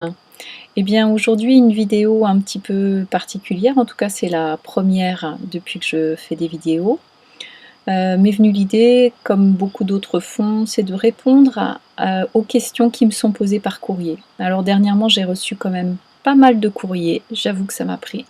Eh bien, aujourd'hui, une vidéo un petit peu particulière. En tout cas, c'est la première depuis que je fais des vidéos. M'est venue l'idée, comme beaucoup d'autres font, c'est de répondre aux questions qui me sont posées par courrier. Alors dernièrement, j'ai reçu quand même pas mal de courriers. J'avoue que ça m'a pris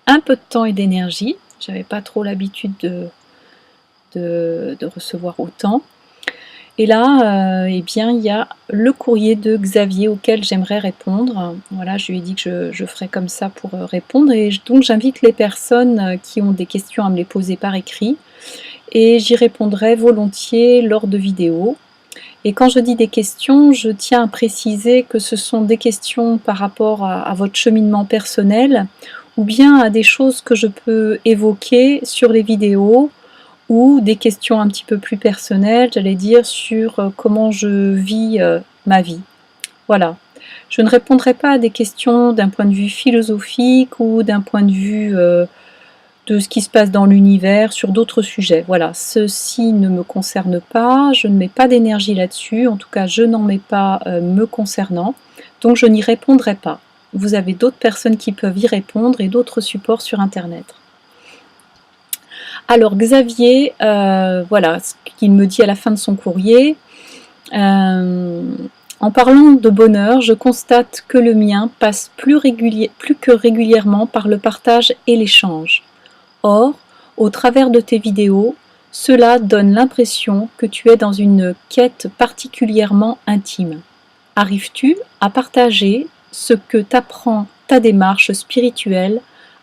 un peu de temps et d'énergie. J'avais pas trop l'habitude de recevoir autant. Et là, eh bien, il y a le courrier de Xavier auquel j'aimerais répondre. Voilà, je lui ai dit que je ferais comme ça pour répondre. Et donc, j'invite les personnes qui ont des questions à me les poser par écrit. Et j'y répondrai volontiers lors de vidéos. Et quand je dis des questions, je tiens à préciser que ce sont des questions par rapport à votre cheminement personnel ou bien à des choses que je peux évoquer sur les vidéos ou des questions un petit peu plus personnelles, j'allais dire, sur comment je vis ma vie. Voilà. Je ne répondrai pas à des questions d'un point de vue philosophique ou d'un point de vue de ce qui se passe dans l'univers, sur d'autres sujets. Voilà, ceci ne me concerne pas, je ne mets pas d'énergie là-dessus, en tout cas je n'en mets pas me concernant, donc je n'y répondrai pas. Vous avez d'autres personnes qui peuvent y répondre et d'autres supports sur Internet. Alors Xavier, voilà ce qu'il me dit à la fin de son courrier. En parlant de bonheur, je constate que le mien passe plus que régulièrement par le partage et l'échange. Or, au travers de tes vidéos, cela donne l'impression que tu es dans une quête particulièrement intime. Arrives-tu à partager ce que t'apprend ta démarche spirituelle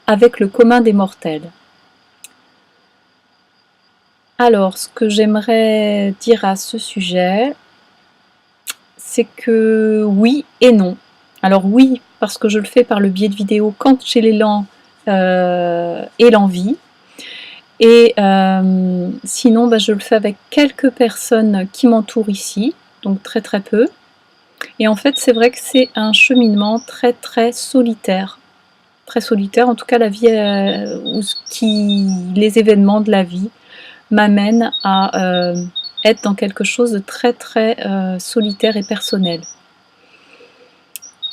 avec le commun des mortels ? Alors, ce que j'aimerais dire à ce sujet, c'est que oui et non. Alors oui, parce que je le fais par le biais de vidéos quand j'ai l'élan et l'envie. Et sinon, je le fais avec quelques personnes qui m'entourent ici, donc très très peu. Et en fait, c'est vrai que c'est un cheminement très très solitaire. Très solitaire, en tout cas la vie, les événements de la vie m'amènent à être dans quelque chose de très très solitaire et personnel.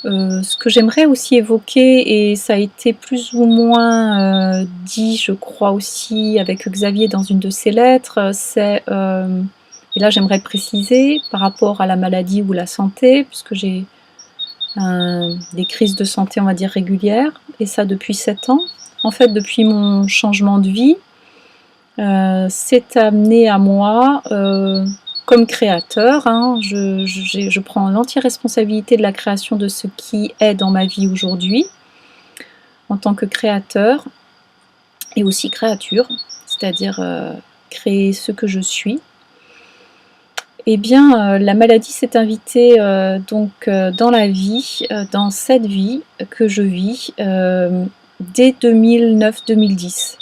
Ce que j'aimerais aussi évoquer, et ça a été plus ou moins dit, je crois aussi, avec Xavier dans une de ses lettres, c'est, et là j'aimerais préciser, par rapport à la maladie ou la santé, puisque j'ai des crises de santé, on va dire, régulières, et ça depuis 7 ans. En fait, depuis mon changement de vie, c'est amené à moi comme créateur, hein, je prends l'entière responsabilité de la création de ce qui est dans ma vie aujourd'hui, en tant que créateur, et aussi créature, c'est-à-dire créer ce que je suis. Eh bien, la maladie s'est invitée dans la vie, dans cette vie que je vis dès 2009-2010.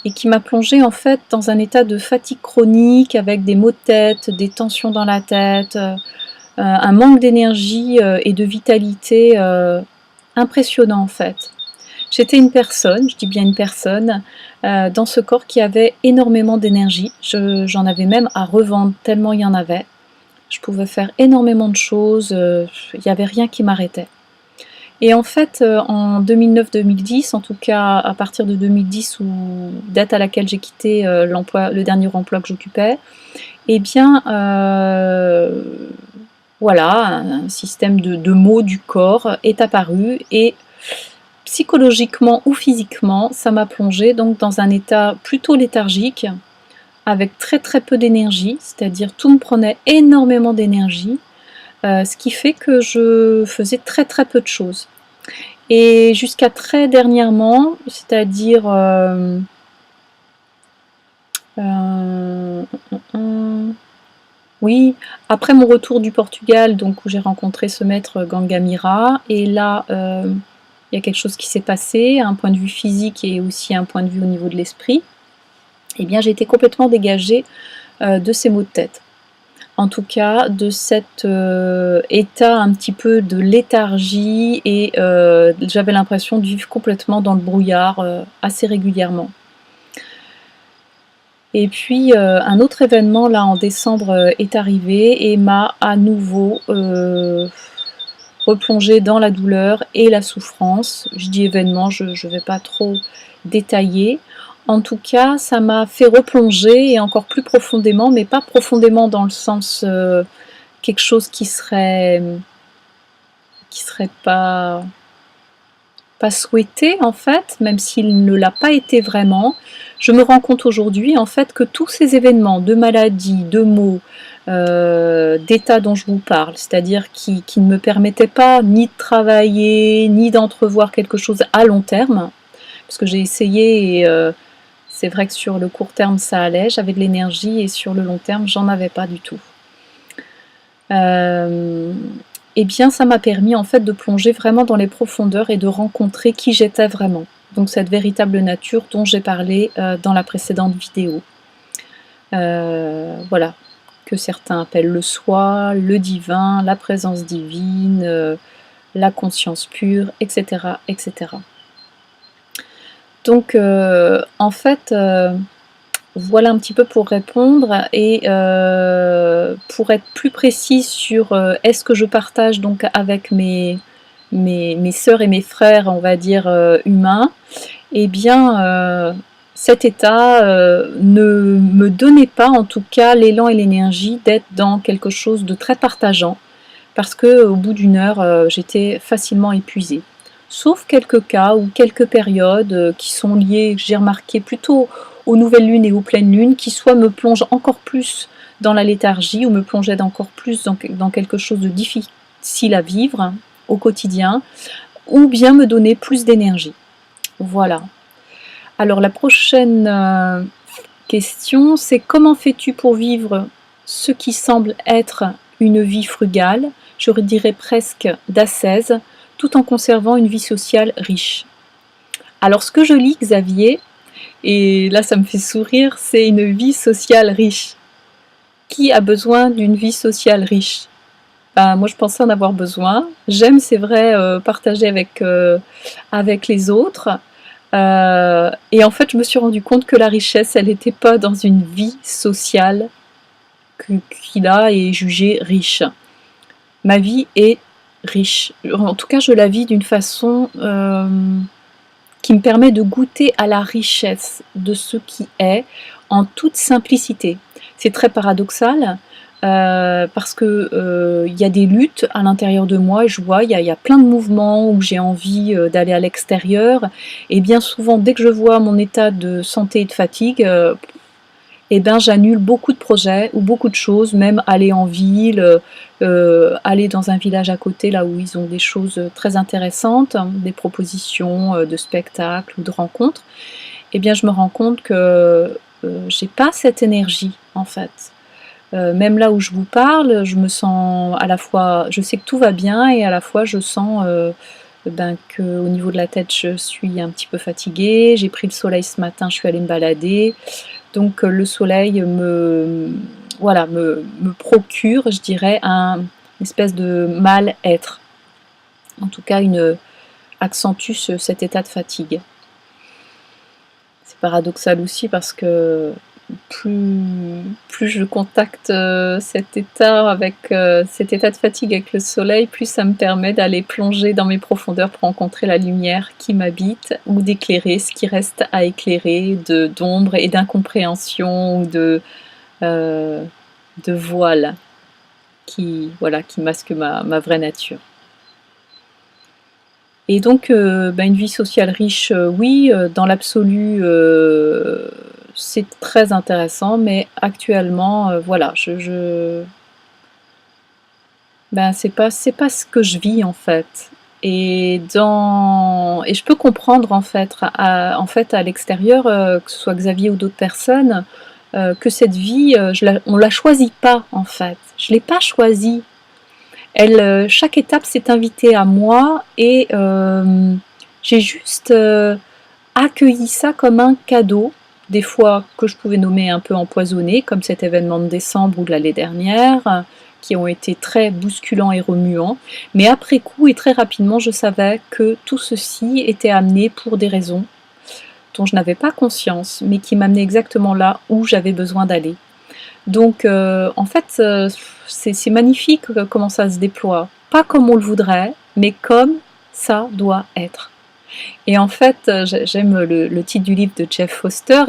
Et qui m'a plongée en fait dans un état de fatigue chronique avec des maux de tête, des tensions dans la tête, un manque d'énergie et de vitalité impressionnant en fait. J'étais une personne, je dis bien une personne, dans ce corps qui avait énormément d'énergie. J'en avais même à revendre tellement il y en avait. Je pouvais faire énormément de choses, il n'y avait rien qui m'arrêtait. Et en fait, en 2009-2010, en tout cas à partir de 2010, ou date à laquelle j'ai quitté le dernier emploi que j'occupais, eh bien, voilà, un système de maux du corps est apparu et psychologiquement ou physiquement, ça m'a plongée donc dans un état plutôt léthargique, avec très très peu d'énergie, c'est-à-dire tout me prenait énormément d'énergie, ce qui fait que je faisais très très peu de choses. Et jusqu'à très dernièrement, c'est-à-dire oui, après mon retour du Portugal, donc où j'ai rencontré ce maître Gangamira, et là il y a quelque chose qui s'est passé, un point de vue physique et aussi un point de vue au niveau de l'esprit. Eh bien, j'ai été complètement dégagée de ces maux de tête. En tout cas, de cet état un petit peu de léthargie, et j'avais l'impression de vivre complètement dans le brouillard assez régulièrement. Et puis un autre événement là en décembre est arrivé et m'a à nouveau replonger dans la douleur et la souffrance. Je dis événement, je ne vais pas trop détailler. En tout cas, ça m'a fait replonger et encore plus profondément, mais pas profondément dans le sens quelque chose qui serait pas souhaité en fait, même s'il ne l'a pas été vraiment. Je me rends compte aujourd'hui en fait que tous ces événements de maladie, de maux, d'état dont je vous parle, c'est-à-dire qui ne me permettaient pas ni de travailler, ni d'entrevoir quelque chose à long terme, parce que j'ai essayé et c'est vrai que sur le court terme ça allait, j'avais de l'énergie et sur le long terme j'en avais pas du tout. Eh bien ça m'a permis en fait de plonger vraiment dans les profondeurs et de rencontrer qui j'étais vraiment. Donc cette véritable nature dont j'ai parlé dans la précédente vidéo. Voilà, que certains appellent le soi, le divin, la présence divine, la conscience pure, etc. etc. Donc en fait, voilà un petit peu pour répondre et pour être plus précise sur est-ce que je partage donc avec mes sœurs et mes frères, on va dire humains, eh bien cet état ne me donnait pas en tout cas l'élan et l'énergie d'être dans quelque chose de très partageant parce que au bout d'une heure j'étais facilement épuisée. Sauf quelques cas ou quelques périodes qui sont liées, j'ai remarqué, plutôt aux nouvelles lunes et aux pleines lunes, qui soit me plongent encore plus dans la léthargie ou me plongeaient encore plus dans quelque chose de difficile à vivre au quotidien, ou bien me donner plus d'énergie. Voilà. Alors la prochaine question, c'est comment fais-tu pour vivre ce qui semble être une vie frugale, je dirais presque d'ascèse, tout en conservant une vie sociale riche. Alors ce que je lis, Xavier, et là ça me fait sourire, c'est une vie sociale riche. Qui a besoin d'une vie sociale riche? Ben, moi je pensais en avoir besoin. J'aime, c'est vrai, partager avec les autres. Et en fait je me suis rendu compte que la richesse, elle n'était pas dans une vie sociale qui là est jugée riche. Ma vie est riche. En tout cas, je la vis d'une façon qui me permet de goûter à la richesse de ce qui est en toute simplicité. C'est très paradoxal parce que y a des luttes à l'intérieur de moi et je vois il y a plein de mouvements où j'ai envie d'aller à l'extérieur et bien souvent dès que je vois mon état de santé et de fatigue, eh ben, j'annule beaucoup de projets ou beaucoup de choses, même aller en ville, aller dans un village à côté, là où ils ont des choses très intéressantes, des propositions de spectacles ou de rencontres. Eh bien, je me rends compte que j'ai pas cette énergie, en fait. Même là où je vous parle, je me sens à la fois, je sais que tout va bien et à la fois je sens qu'au niveau de la tête, je suis un petit peu fatiguée. J'ai pris le soleil ce matin, je suis allée me balader. Donc le soleil voilà, me procure, je dirais, une espèce de mal-être. En tout cas, accentue cet état de fatigue. C'est paradoxal aussi parce que plus je contacte cet état de fatigue avec le soleil, plus ça me permet d'aller plonger dans mes profondeurs pour rencontrer la lumière qui m'habite ou d'éclairer ce qui reste à éclairer d'ombre et d'incompréhension ou de voile qui masque ma vraie nature. Et donc une vie sociale riche, oui, dans l'absolu c'est très intéressant, mais actuellement, voilà, c'est pas ce que je vis en fait. Et je peux comprendre en fait à l'extérieur, que ce soit Xavier ou d'autres personnes, que cette vie, on la choisit pas en fait. Je l'ai pas choisie. Chaque étape s'est invitée à moi et j'ai juste accueilli ça comme un cadeau. Des fois que je pouvais nommer un peu empoisonné, comme cet événement de décembre ou de l'année dernière, qui ont été très bousculants et remuants. Mais après coup et très rapidement, je savais que tout ceci était amené pour des raisons dont je n'avais pas conscience, mais qui m'amenaient exactement là où j'avais besoin d'aller. Donc en fait, c'est magnifique comment ça se déploie. pas comme on le voudrait, mais comme ça doit être. Et en fait, j'aime le titre du livre de Jeff Foster,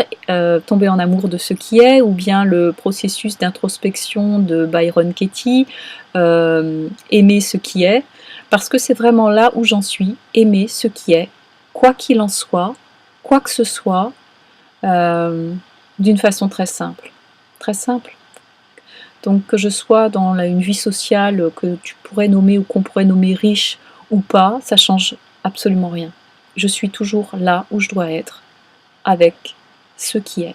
Tomber en amour de ce qui est, ou bien le processus d'introspection de Byron Katie, Aimer ce qui est, parce que c'est vraiment là où j'en suis, aimer ce qui est, quoi qu'il en soit, quoi que ce soit, d'une façon très simple. Très simple. Donc que je sois dans une vie sociale que tu pourrais nommer ou qu'on pourrait nommer riche ou pas, ça change absolument rien. Je suis toujours là où je dois être, avec ce qui est.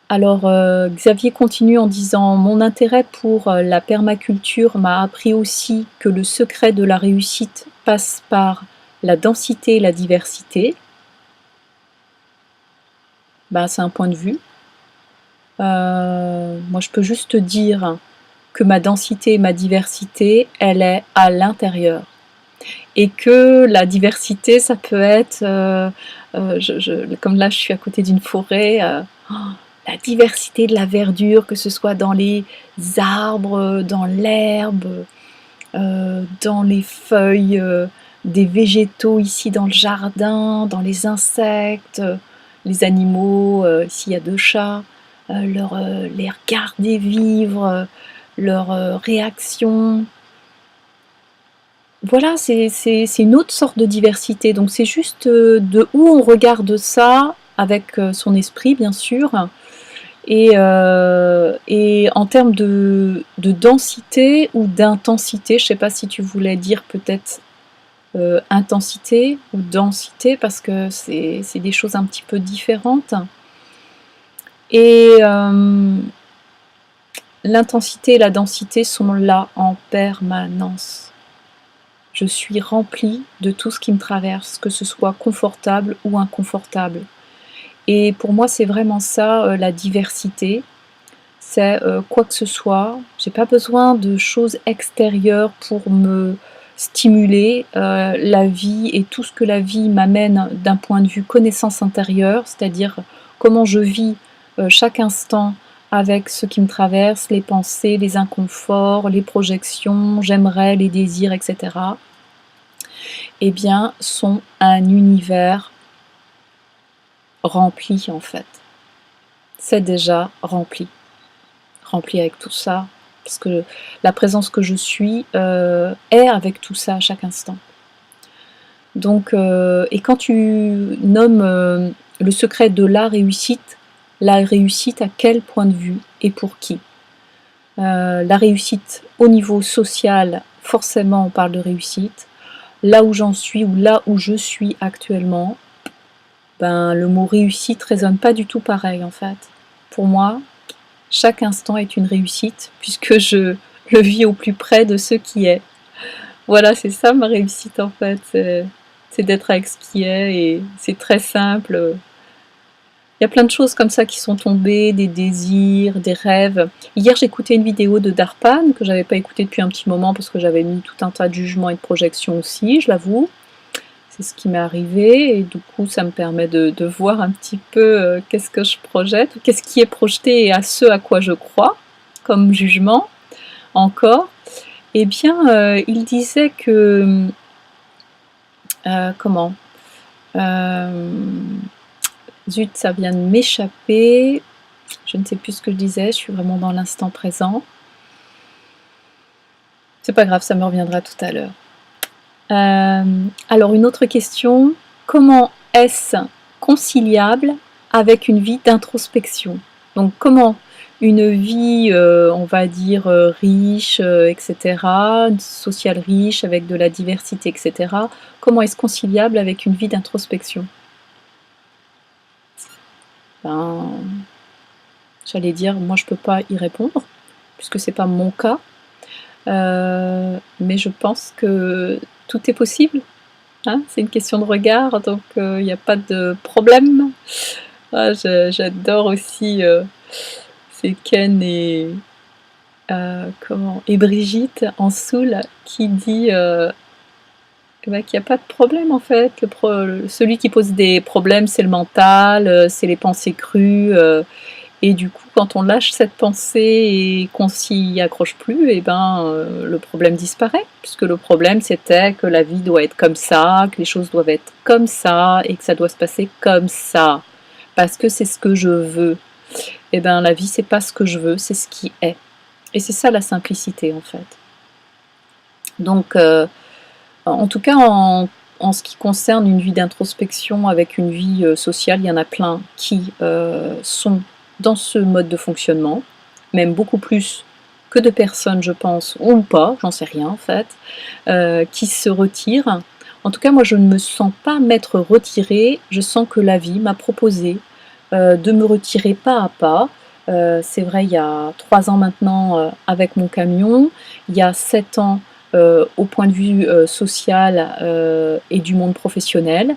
Alors Xavier continue en disant « Mon intérêt pour la permaculture m'a appris aussi que le secret de la réussite passe par la densité et la diversité. » Ben, c'est un point de vue. Moi je peux juste te dire que ma densité et ma diversité, elle est à l'intérieur. Et que la diversité, ça peut être, comme là je suis à côté d'une forêt, la diversité de la verdure, que ce soit dans les arbres, dans l'herbe, dans les feuilles des végétaux ici dans le jardin, dans les insectes, les animaux, ici il y a 2 chats, les regarder vivre, leurs réactions. Voilà, c'est une autre sorte de diversité, donc c'est juste de où on regarde ça, avec son esprit bien sûr, et en termes de densité ou d'intensité, je ne sais pas si tu voulais dire peut-être intensité ou densité, parce que c'est des choses un petit peu différentes. Et l'intensité et la densité sont là en permanence. Je suis remplie de tout ce qui me traverse, que ce soit confortable ou inconfortable. Et pour moi, c'est vraiment ça, la diversité. C'est quoi que ce soit. J'ai pas besoin de choses extérieures pour me stimuler. La vie et tout ce que la vie m'amène d'un point de vue connaissance intérieure, c'est-à-dire comment je vis chaque instant avec ce qui me traverse, les pensées, les inconforts, les projections, j'aimerais, les désirs, etc. Eh bien, sont un univers rempli en fait. C'est déjà rempli. Rempli avec tout ça, parce que la présence que je suis est avec tout ça à chaque instant. Donc, et quand tu nommes le secret de la réussite à quel point de vue et pour qui? La réussite au niveau social, forcément on parle de réussite. Là où j'en suis ou là où je suis actuellement, ben, le mot réussite résonne pas du tout pareil en fait. Pour moi, chaque instant est une réussite puisque je le vis au plus près de ce qui est. Voilà, c'est ça ma réussite en fait, c'est d'être avec ce qui est, et c'est très simple. Il y a plein de choses comme ça qui sont tombées, des désirs, des rêves. Hier j'ai écouté une vidéo de Darpan que j'avais pas écoutée depuis un petit moment parce que j'avais mis tout un tas de jugements et de projections aussi, je l'avoue. C'est ce qui m'est arrivé, et du coup ça me permet de voir un petit peu qu'est-ce que je projette, qu'est-ce qui est projeté et à ce à quoi je crois comme jugement encore. Eh bien il disait que comment zut, ça vient de m'échapper, je ne sais plus ce que je disais, je suis vraiment dans l'instant présent. C'est pas grave, ça me reviendra tout à l'heure. Alors une autre question, comment est-ce conciliable avec une vie d'introspection? Donc comment une vie, on va dire, riche, etc., sociale riche, avec de la diversité, etc., comment est-ce conciliable avec une vie d'introspection? Ben, j'allais dire, moi je peux pas y répondre, puisque c'est pas mon cas, mais je pense que tout est possible. Hein, c'est une question de regard, donc il n'y a pas de problème. Ah, j'adore aussi, c'est Ken et Brigitte en Soul qui dit qu'il n'y a pas de problème en fait. Celui qui pose des problèmes, c'est le mental, c'est les pensées crues, Et du coup, quand on lâche cette pensée et qu'on s'y accroche plus, et ben, le problème disparaît. Puisque le problème, c'était que la vie doit être comme ça, que les choses doivent être comme ça, et que ça doit se passer comme ça. Parce que c'est ce que je veux. Et ben, la vie, c'est pas ce que je veux, c'est ce qui est. Et c'est ça la simplicité, en fait. Donc, en tout cas, en ce qui concerne une vie d'introspection avec une vie sociale, il y en a plein qui sont dans ce mode de fonctionnement, même beaucoup plus que de personnes, je pense, ou pas, j'en sais rien en fait, qui se retirent. En tout cas, moi, je ne me sens pas m'être retirée, je sens que la vie m'a proposé de me retirer pas à pas. C'est vrai, il y a 3 ans maintenant avec mon camion, il y a 7 ans au point de vue social et du monde professionnel.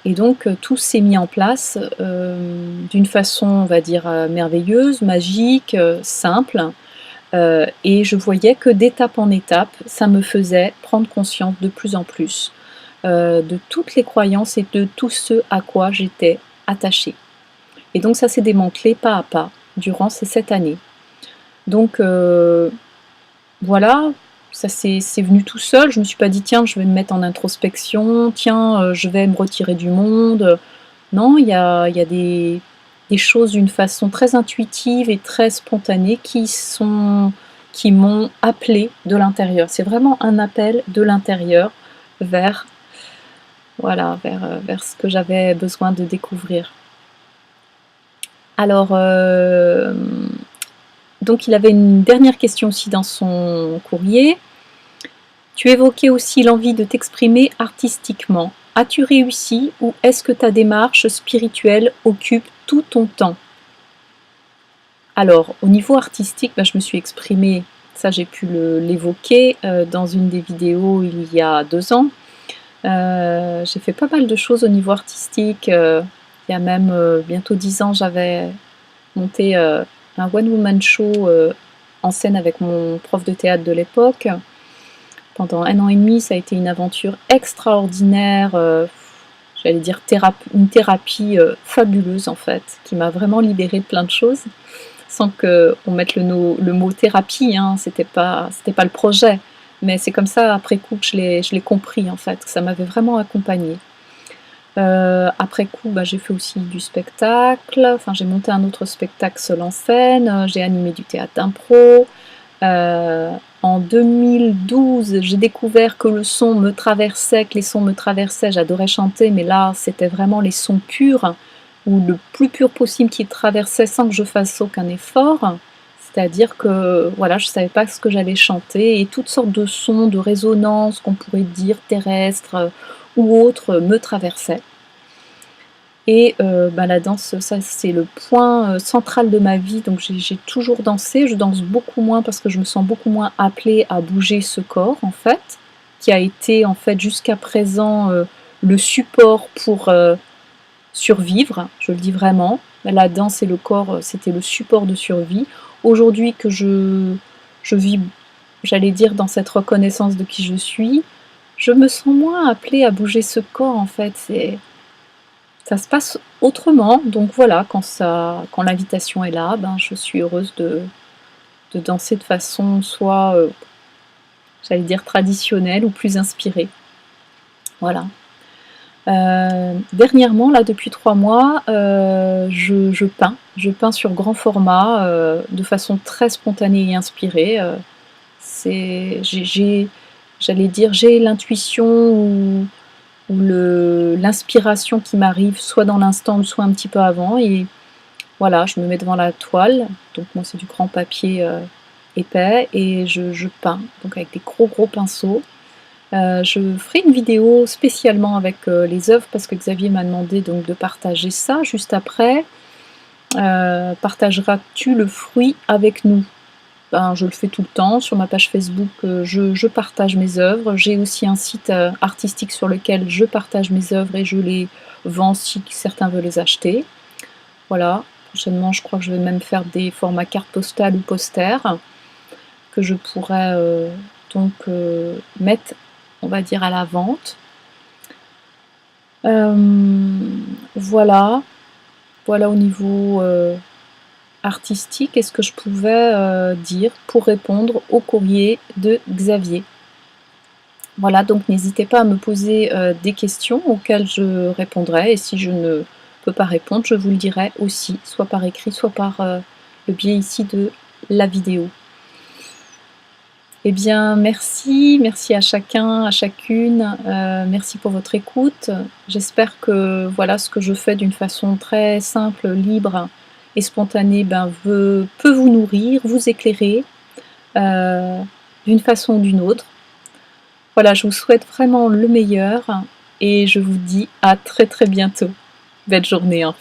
Et donc tout s'est mis en place d'une façon, on va dire, merveilleuse, magique, simple. Et je voyais que d'étape en étape, ça me faisait prendre conscience de plus en plus de toutes les croyances et de tout ce à quoi j'étais attachée. Et donc ça s'est démantelé pas à pas durant ces 7 années. Donc voilà, ça c'est venu tout seul. Je me suis pas dit tiens, je vais me mettre en introspection, tiens, je vais me retirer du monde. Non, il y a des choses d'une façon très intuitive et très spontanée qui m'ont appelé de l'intérieur. C'est vraiment un appel de l'intérieur vers voilà, vers ce que j'avais besoin de découvrir. Alors, donc il avait une dernière question aussi dans son courrier. Tu évoquais aussi l'envie de t'exprimer artistiquement. As-tu réussi ou est-ce que ta démarche spirituelle occupe tout ton temps? Alors, au niveau artistique, je me suis exprimée, ça j'ai pu l'évoquer dans une des vidéos il y a 2 ans. J'ai fait pas mal de choses au niveau artistique. Il y a même bientôt 10 ans, j'avais monté un one-woman show en scène avec mon prof de théâtre de l'époque. Pendant 1 an et demi, ça a été une aventure extraordinaire, j'allais dire une thérapie fabuleuse en fait, qui m'a vraiment libérée de plein de choses, sans qu'on mette le mot thérapie, hein, c'était pas le projet, mais c'est comme ça après coup que je l'ai compris en fait, que ça m'avait vraiment accompagnée. Après coup, j'ai fait aussi du spectacle, enfin j'ai monté un autre spectacle seul en scène, j'ai animé du théâtre d'impro. En 2012, j'ai découvert que le son me traversait, que les sons me traversaient. J'adorais chanter, mais là, c'était vraiment les sons purs, ou le plus pur possible qui traversait sans que je fasse aucun effort. C'est-à-dire que voilà, je ne savais pas ce que j'allais chanter et toutes sortes de sons, de résonances qu'on pourrait dire terrestres ou autres me traversaient. Et la danse, ça c'est le point central de ma vie, donc j'ai toujours dansé. Je danse beaucoup moins parce que je me sens beaucoup moins appelée à bouger ce corps en fait, qui a été en fait jusqu'à présent le support pour survivre, je le dis vraiment. La danse et le corps, c'était le support de survie. Aujourd'hui que je vis, j'allais dire, dans cette reconnaissance de qui je suis, je me sens moins appelée à bouger ce corps en fait. Ça se passe autrement, donc voilà, quand l'invitation est là, je suis heureuse de danser de façon soit, j'allais dire traditionnelle ou plus inspirée. Voilà. Dernièrement, là, depuis 3 mois, je peins. Je peins sur grand format, de façon très spontanée et inspirée. J'allais dire, j'ai l'intuition ou l'inspiration qui m'arrive soit dans l'instant, soit un petit peu avant. Et voilà, je me mets devant la toile. Donc moi, c'est du grand papier épais et je peins. Donc avec des gros pinceaux. Je ferai une vidéo spécialement avec les œuvres parce que Xavier m'a demandé donc de partager ça juste après. Partageras-tu le fruit avec nous? Je le fais tout le temps. Sur ma page Facebook, je partage mes œuvres. J'ai aussi un site artistique sur lequel je partage mes œuvres et je les vends si certains veulent les acheter. Voilà. Prochainement, je crois que je vais même faire des formats carte postale ou poster que je pourrais donc mettre, on va dire, à la vente. Voilà. Voilà au niveau artistique est-ce que je pouvais dire pour répondre au courrier de Xavier. Voilà, donc n'hésitez pas à me poser des questions auxquelles je répondrai, et si je ne peux pas répondre, je vous le dirai aussi, soit par écrit, soit par le biais ici de la vidéo. Eh bien, merci à chacun, à chacune, merci pour votre écoute. J'espère que voilà, ce que je fais d'une façon très simple, libre et spontanée, peut vous nourrir, vous éclairer, d'une façon ou d'une autre. Voilà, je vous souhaite vraiment le meilleur et je vous dis à très bientôt. Belle journée, hein.